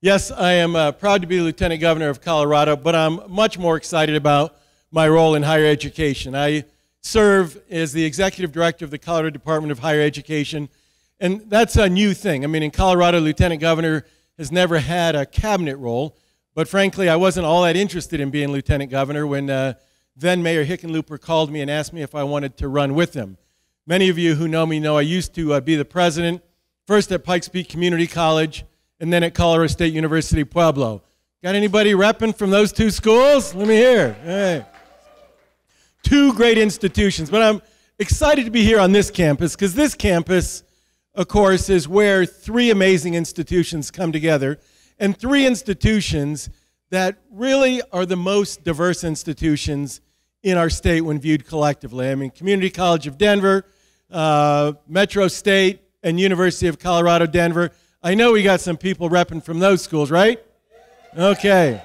Yes, I am proud to be Lieutenant Governor of Colorado, but I'm much more excited about my role in higher education. I serve as the Executive Director of the Colorado Department of Higher Education, and that's a new thing. I mean, in Colorado, Lieutenant Governor has never had a cabinet role, but frankly, I wasn't all that interested in being Lieutenant Governor when then Mayor Hickenlooper called me and asked me if I wanted to run with him. Many of you who know me know I used to be the president, first at Pikes Peak Community College, and then at Colorado State University Pueblo. Got anybody repping from those two schools? Let me hear. Hey. Two great institutions, but I'm excited to be here on this campus because this campus, of course, is where three amazing institutions come together, and three institutions that really are the most diverse institutions in our state when viewed collectively. I mean, Community College of Denver, Metro State, and University of Colorado, Denver. I know we got some people repping from those schools, right? Okay.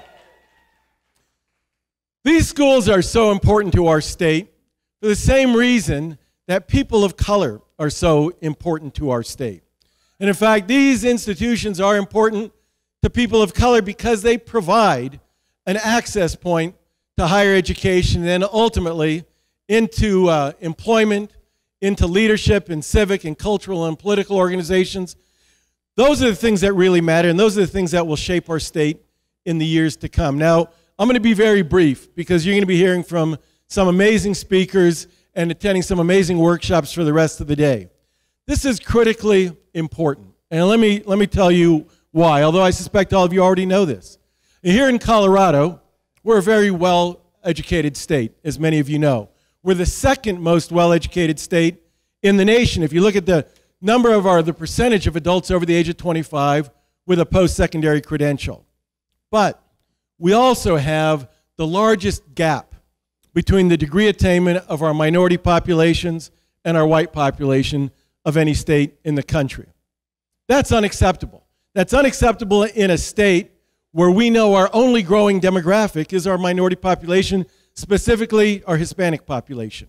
These schools are so important to our state for the same reason that people of color are so important to our state. And in fact, these institutions are important to people of color because they provide an access point to higher education and then ultimately into employment, into leadership in civic and cultural and political organizations. Those are the things that really matter, and those are the things that will shape our state in the years to come. Now, I'm going to be very brief because you're going to be hearing from some amazing speakers and attending some amazing workshops for the rest of the day. This is critically important, and let me tell you why, although I suspect all of you already know this. Here in Colorado, we're a very well-educated state, as many of you know. We're the second most well-educated state in the nation. If you look at the number of the percentage of adults over the age of 25 with a post-secondary credential. But we also have the largest gap between the degree attainment of our minority populations and our white population of any state in the country. That's unacceptable. That's unacceptable in a state where we know our only growing demographic is our minority population, specifically our Hispanic population.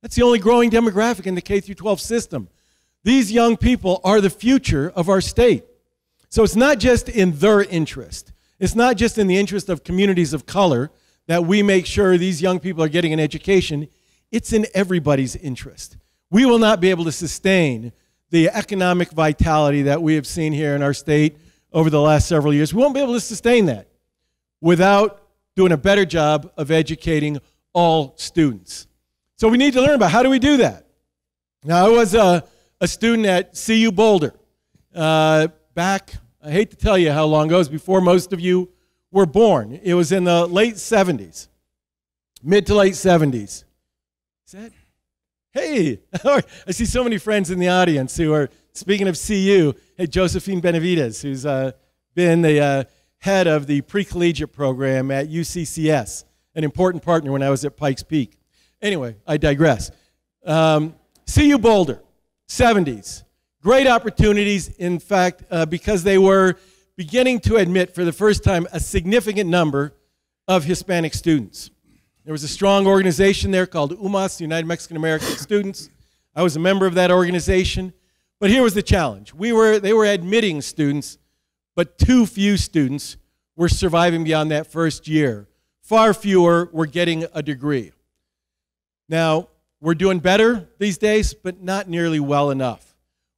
That's the only growing demographic in the K-12 system. These young people are the future of our state. So it's not just in their interest. It's not just in the interest of communities of color that we make sure these young people are getting an education. It's in everybody's interest. We will not be able to sustain the economic vitality that we have seen here in our state over the last several years. We won't be able to sustain that without doing a better job of educating all students. So we need to learn about how do we do that. Now, I was a student at CU Boulder back, I hate to tell you how long ago, it was before most of you were born. It was in the late 70s, mid to late 70s. Is that? Hey, I see so many friends in the audience who are, speaking of CU, hey, Josephine Benavides, who's been the head of the pre-collegiate program at UCCS, an important partner when I was at Pikes Peak. Anyway, I digress. CU Boulder, 70s. Great opportunities, in fact, because they were beginning to admit for the first time a significant number of Hispanic students. There was a strong organization there called UMAS, United Mexican American Students. I was a member of that organization. But here was the challenge. They were admitting students, but too few students were surviving beyond that first year. Far fewer were getting a degree. Now, we're doing better these days, but not nearly well enough.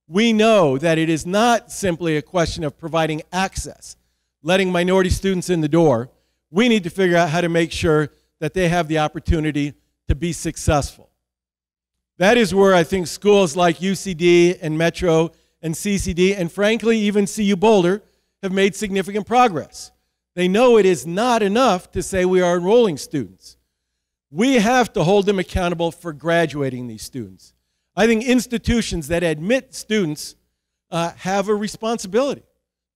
We know that it is not simply a question of providing access, letting minority students in the door. We need to figure out how to make sure that they have the opportunity to be successful. That is where I think schools like UCD and Metro and CCD, and frankly, even CU Boulder, have made significant progress. They know it is not enough to say we are enrolling students. We have to hold them accountable for graduating these students. I think institutions that admit students have a responsibility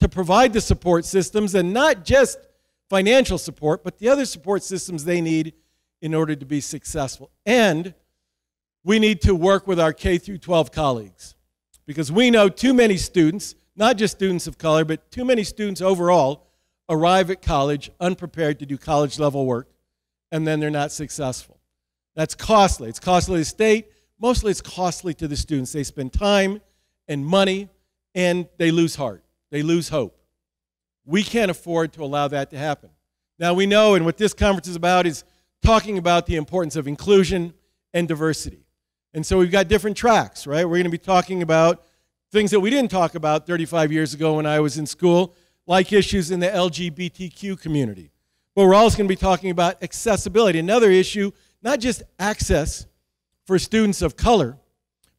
to provide the support systems, and not just financial support, but the other support systems they need in order to be successful. And we need to work with our K-12 colleagues, because we know too many students, not just students of color, but too many students overall, arrive at college unprepared to do college-level work, and then they're not successful. That's costly. It's costly to the state. Mostly it's costly to the students. They spend time and money, and they lose heart. They lose hope. We can't afford to allow that to happen. Now we know, and what this conference is about is talking about the importance of inclusion and diversity. And so we've got different tracks, right? We're going to be talking about things that we didn't talk about 35 years ago when I was in school, like issues in the LGBTQ community. But we're also going to be talking about accessibility, another issue, not just access for students of color,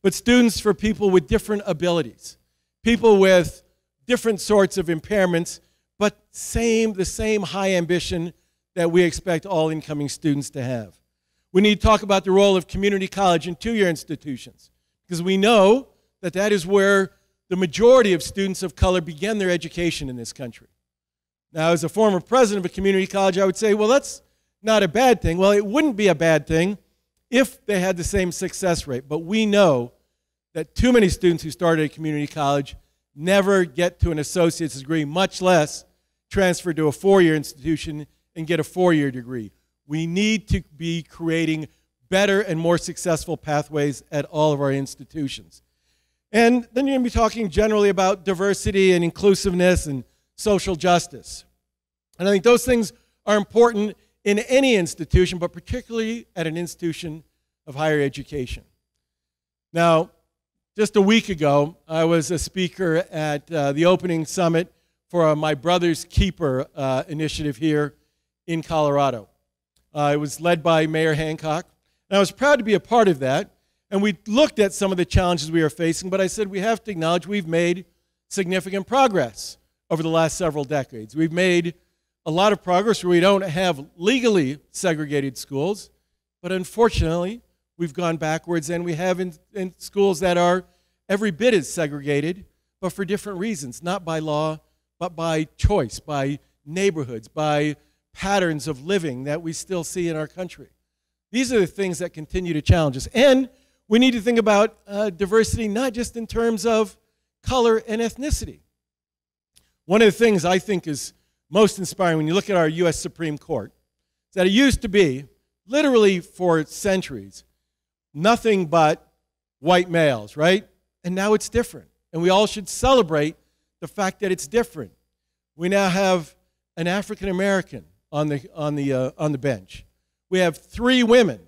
but students for people with different abilities, people with different sorts of impairments, but the same high ambition that we expect all incoming students to have. We need to talk about the role of community college and two-year institutions, because we know that that is where the majority of students of color begin their education in this country. Now, as a former president of a community college, I would say, well, that's not a bad thing. Well, it wouldn't be a bad thing if they had the same success rate. But we know that too many students who started at community college never get to an associate's degree, much less transfer to a four-year institution and get a four-year degree. We need to be creating better and more successful pathways at all of our institutions. And then you're going to be talking generally about diversity and inclusiveness and social justice. And I think those things are important in any institution, but particularly at an institution of higher education. Now, just a week ago, I was a speaker at the opening summit for My Brother's Keeper initiative here in Colorado. It was led by Mayor Hancock, and I was proud to be a part of that. And we looked at some of the challenges we are facing, but I said we have to acknowledge we've made significant progress over the last several decades. We've made a lot of progress where we don't have legally segregated schools, but unfortunately, we've gone backwards, and we have in schools that are every bit as segregated, but for different reasons, not by law, but by choice, by neighborhoods, by patterns of living that we still see in our country. These are the things that continue to challenge us. And we need to think about diversity not just in terms of color and ethnicity. One of the things I think is most inspiring when you look at our U.S. Supreme Court is that it used to be, literally for centuries, nothing but white males, right? And now it's different. And we all should celebrate the fact that it's different. We now have an African American on the bench. We have 3 women,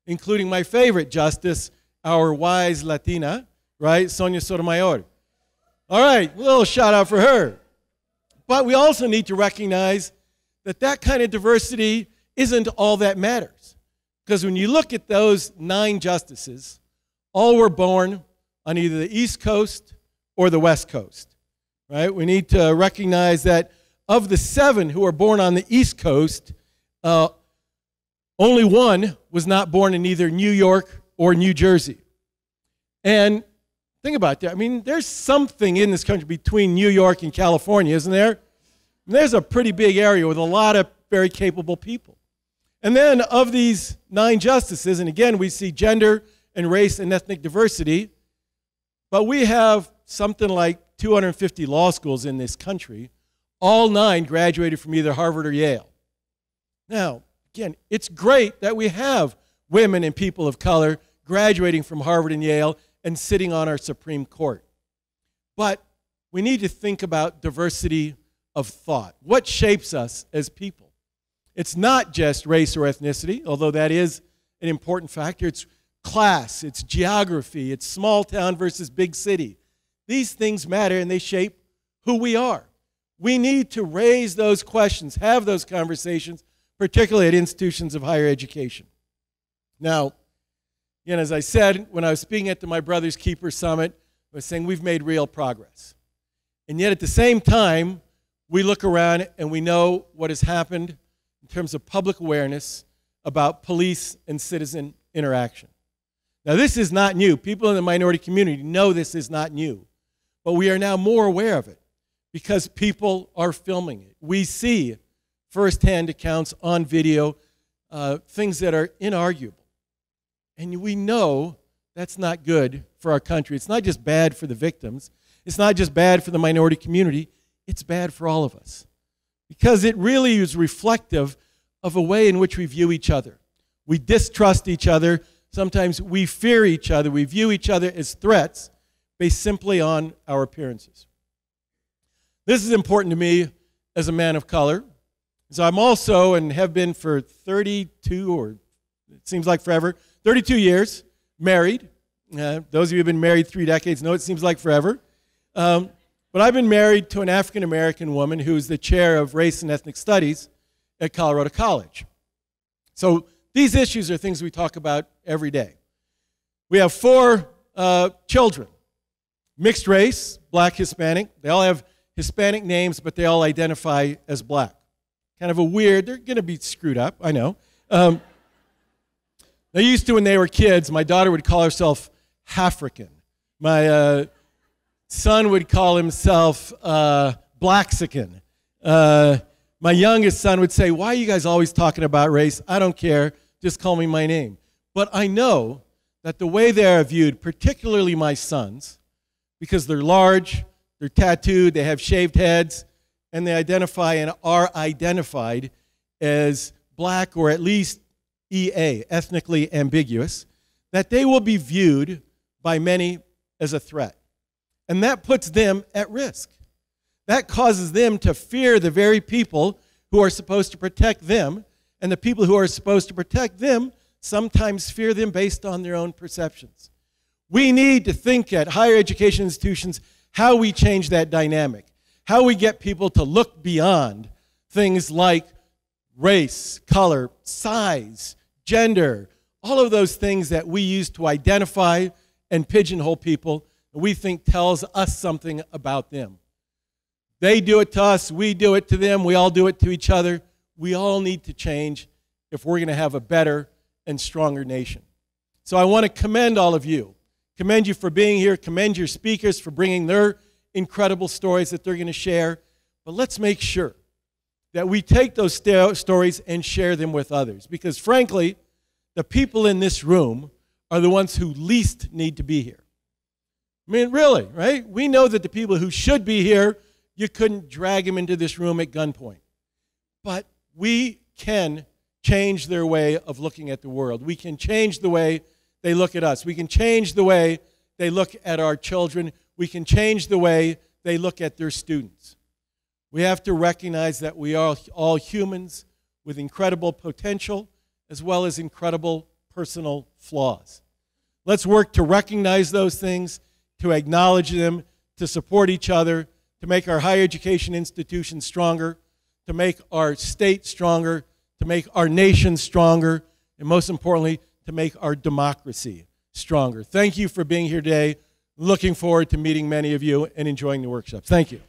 including my favorite justice, our wise Latina, right, Sonia Sotomayor. All right, a little shout out for her. But we also need to recognize that that kind of diversity isn't all that matters. Because when you look at those 9 justices, all were born on either the East Coast or the West Coast, right? We need to recognize that of the 7 who were born on the East Coast, only 1 was not born in either New York or New Jersey. And think about that. I mean, there's something in this country between New York and California, isn't there? And there's a pretty big area with a lot of very capable people. And then of these 9 justices, and again, we see gender and race and ethnic diversity, but we have something like 250 law schools in this country. All 9 graduated from either Harvard or Yale. Now, again, it's great that we have women and people of color graduating from Harvard and Yale and sitting on our Supreme Court. But we need to think about diversity of thought. What shapes us as people? It's not just race or ethnicity, although that is an important factor. It's class, it's geography, it's small town versus big city. These things matter, and they shape who we are. We need to raise those questions, have those conversations, particularly at institutions of higher education. Now, again, as I said, when I was speaking at the My Brother's Keeper Summit, I was saying we've made real progress. And yet at the same time, we look around and we know what has happened in terms of public awareness about police and citizen interaction. Now, this is not new. People in the minority community know this is not new. But we are now more aware of it because people are filming it. We see firsthand accounts on video, things that are inarguable. And we know that's not good for our country. It's not just bad for the victims. It's not just bad for the minority community. It's bad for all of us. Because it really is reflective of a way in which we view each other. We distrust each other. Sometimes we fear each other. We view each other as threats based simply on our appearances. This is important to me as a man of color. So I'm also, and have been for 32, or it seems like forever, 32 years, married. Those of you who have been married 3 decades know it seems like forever. But I've been married to an African-American woman who's the chair of Race and Ethnic Studies at Colorado College. So these issues are things we talk about every day. We have 4 children, mixed race, black, Hispanic. They all have Hispanic names, but they all identify as black. Kind of a weird, they're going to be screwed up, I know. They used to, when they were kids, my daughter would call herself Halfrican. My son would call himself Blacksican. My youngest son would say, why are you guys always talking about race? I don't care, just call me my name. But I know that the way they are viewed, particularly my sons, because they're large, they're tattooed, they have shaved heads, and they identify and are identified as black, or at least EA, ethnically ambiguous, that they will be viewed by many as a threat. And that puts them at risk. That causes them to fear the very people who are supposed to protect them, and the people who are supposed to protect them sometimes fear them based on their own perceptions. We need to think at higher education institutions how we change that dynamic, how we get people to look beyond things like race, color, size, gender, all of those things that we use to identify and pigeonhole people that we think tells us something about them. They do it to us, we do it to them, we all do it to each other. We all need to change if we're going to have a better and stronger nation. So I want to commend all of you. Commend you for being here, commend your speakers for bringing their incredible stories that they're going to share. But let's make sure that we take those stories and share them with others. Because frankly, the people in this room are the ones who least need to be here. I mean, really, right? We know that the people who should be here, you couldn't drag them into this room at gunpoint. But we can change their way of looking at the world. We can change the way they look at us. We can change the way they look at our children. We can change the way they look at their students. We have to recognize that we are all humans with incredible potential as well as incredible personal flaws. Let's work to recognize those things, to acknowledge them, to support each other, to make our higher education institutions stronger, to make our state stronger, to make our nation stronger, and most importantly, to make our democracy stronger. Thank you for being here today. Looking forward to meeting many of you and enjoying the workshops. Thank you.